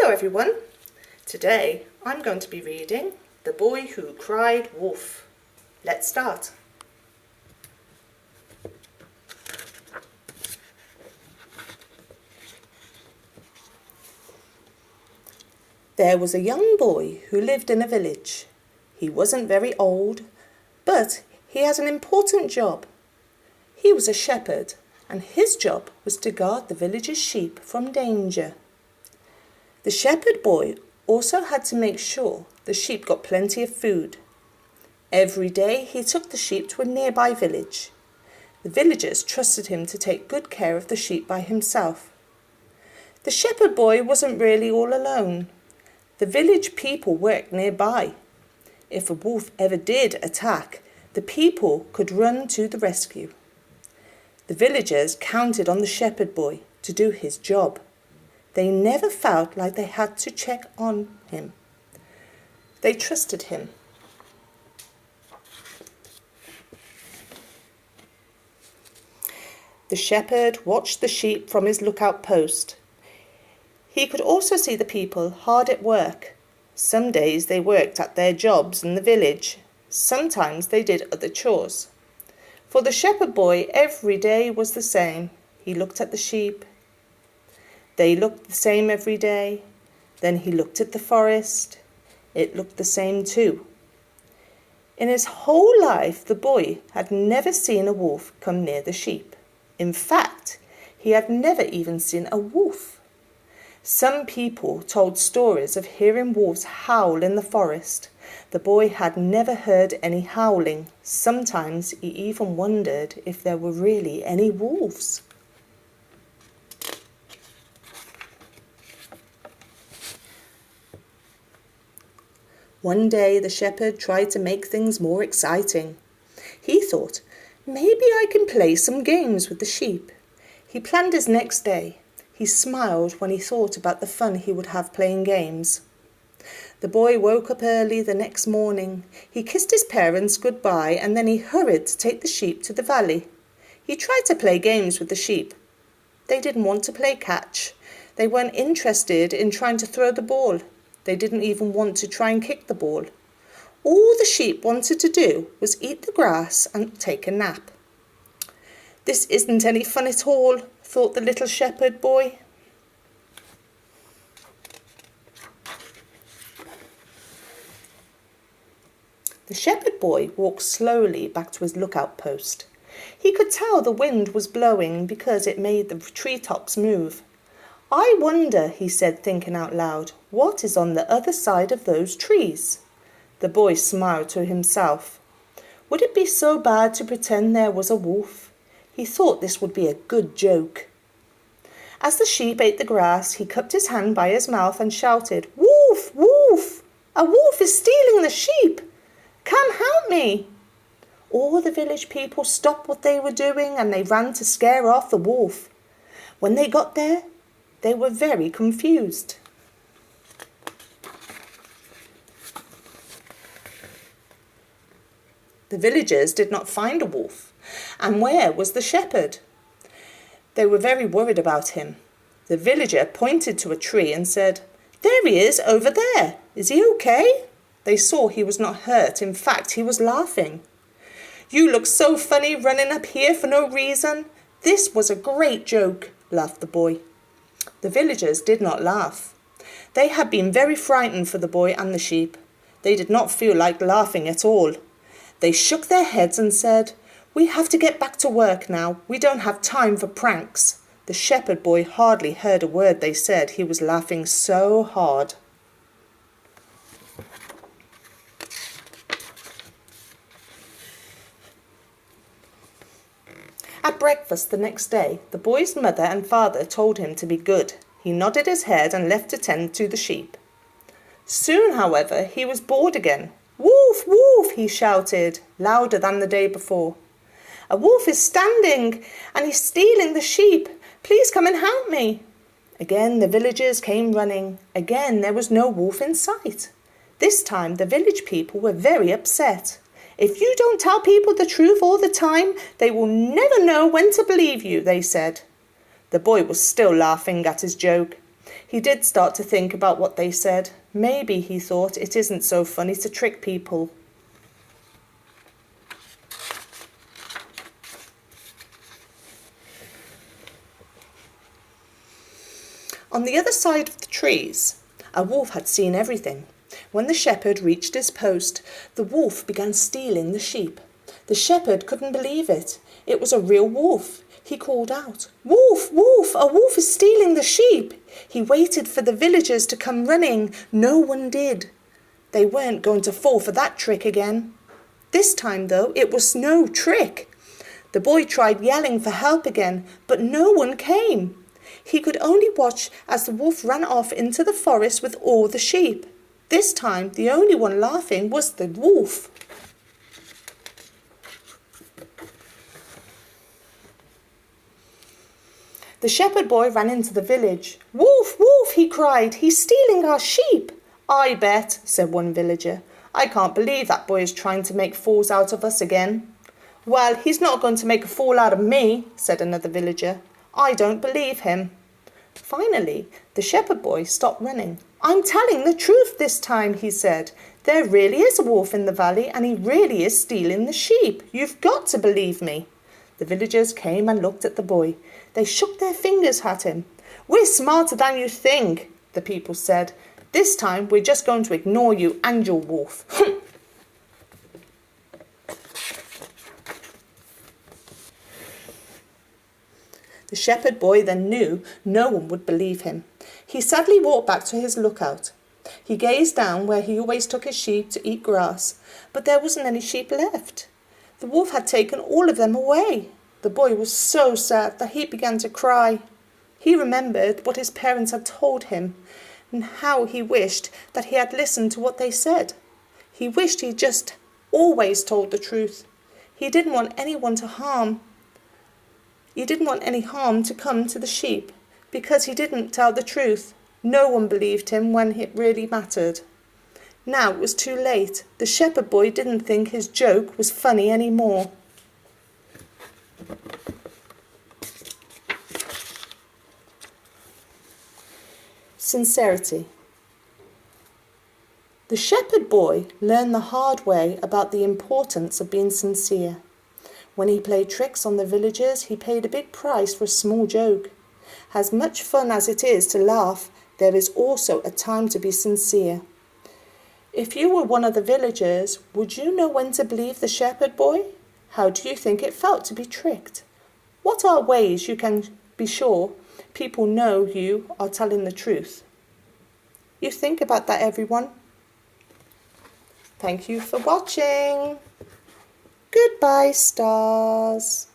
Hello everyone. Today I'm going to be reading The Boy Who Cried Wolf. Let's start. There was a young boy who lived in a village. He wasn't very old, but he had an important job. He was a shepherd, and his job was to guard the village's sheep from danger. The shepherd boy also had to make sure the sheep got plenty of food. Every day he took the sheep to a nearby village. The villagers trusted him to take good care of the sheep by himself. The shepherd boy wasn't really all alone. The village people worked nearby. If a wolf ever did attack, the people could run to the rescue. The villagers counted on the shepherd boy to do his job. They never felt like they had to check on him. They trusted him. The shepherd watched the sheep from his lookout post. He could also see the people hard at work. Some days they worked at their jobs in the village. Sometimes they did other chores. For the shepherd boy, every day was the same. He looked at the sheep. They looked the same every day. Then he looked at the forest. It looked the same too. In his whole life, the boy had never seen a wolf come near the sheep. In fact, he had never even seen a wolf. Some people told stories of hearing wolves howl in the forest. The boy had never heard any howling. Sometimes he even wondered if there were really any wolves. One day the shepherd tried to make things more exciting. He thought, maybe I can play some games with the sheep. He planned his next day. He smiled when he thought about the fun he would have playing games. The boy woke up early the next morning. He kissed his parents goodbye and then he hurried to take the sheep to the valley. He tried to play games with the sheep. They didn't want to play catch. They weren't interested in trying to throw the ball. They didn't even want to try and kick the ball. All the sheep wanted to do was eat the grass and take a nap. This isn't any fun at all, thought the little shepherd boy. The shepherd boy walked slowly back to his lookout post. He could tell the wind was blowing because it made the treetops move. I wonder, he said, thinking out loud, what is on the other side of those trees? The boy smiled to himself. Would it be so bad to pretend there was a wolf? He thought this would be a good joke. As the sheep ate the grass, he cupped his hand by his mouth and shouted, "Wolf! Wolf! A wolf is stealing the sheep! Come help me!" All the village people stopped what they were doing and they ran to scare off the wolf. When they got there, they were very confused. The villagers did not find a wolf. And where was the shepherd? They were very worried about him. The villager pointed to a tree and said, "There he is, over there. Is he okay?" They saw he was not hurt. In fact, he was laughing. "You look so funny running up here for no reason. This was a great joke," laughed the boy. The villagers did not laugh. They had been very frightened for the boy and the sheep. They did not feel like laughing at all. They shook their heads and said, "We have to get back to work now. We don't have time for pranks." The shepherd boy hardly heard a word they said. He was laughing so hard. At breakfast the next day, the boy's mother and father told him to be good. He nodded his head and left to tend to the sheep. Soon, however, he was bored again. "Wolf! Wolf!" he shouted, louder than the day before. "A wolf is standing and he's stealing the sheep. Please come and help me." Again the villagers came running. Again there was no wolf in sight. This time the village people were very upset. "If you don't tell people the truth all the time, they will never know when to believe you," they said. The boy was still laughing at his joke. He did start to think about what they said. Maybe, he thought, it isn't so funny to trick people. On the other side of the trees, a wolf had seen everything. When the shepherd reached his post, the wolf began stealing the sheep. The shepherd couldn't believe it. It was a real wolf. He called out, "Wolf, wolf, a wolf is stealing the sheep." He waited for the villagers to come running. No one did. They weren't going to fall for that trick again. This time, though, it was no trick. The boy tried yelling for help again, but no one came. He could only watch as the wolf ran off into the forest with all the sheep. This time, the only one laughing was the wolf. The shepherd boy ran into the village. "Wolf, wolf," he cried, "he's stealing our sheep." "I bet," said one villager. "I can't believe that boy is trying to make fools out of us again." "Well, he's not going to make a fool out of me," said another villager. "I don't believe him." Finally, the shepherd boy stopped running. "I'm telling the truth this time," he said. "There really is a wolf in the valley and he really is stealing the sheep. You've got to believe me." The villagers came and looked at the boy. They shook their fingers at him. "We're smarter than you think," the people said. "This time we're just going to ignore you and your wolf." The shepherd boy then knew no one would believe him. He sadly walked back to his lookout. He gazed down where he always took his sheep to eat grass, but there wasn't any sheep left. The wolf had taken all of them away. The boy was so sad that he began to cry. He remembered what his parents had told him and how he wished that he had listened to what they said. He wished he just always told the truth. He didn't want anyone to harm. He didn't want any harm to come to the sheep because he didn't tell the truth. No one believed him when it really mattered. Now it was too late. The shepherd boy didn't think his joke was funny anymore. Sincerity. The shepherd boy learned the hard way about the importance of being sincere. When he played tricks on the villagers, he paid a big price for a small joke. As much fun as it is to laugh, there is also a time to be sincere. If you were one of the villagers, would you know when to believe the shepherd boy? How do you think it felt to be tricked? What are ways you can be sure people know you are telling the truth? You think about that, everyone. Thank you for watching. Goodbye, stars.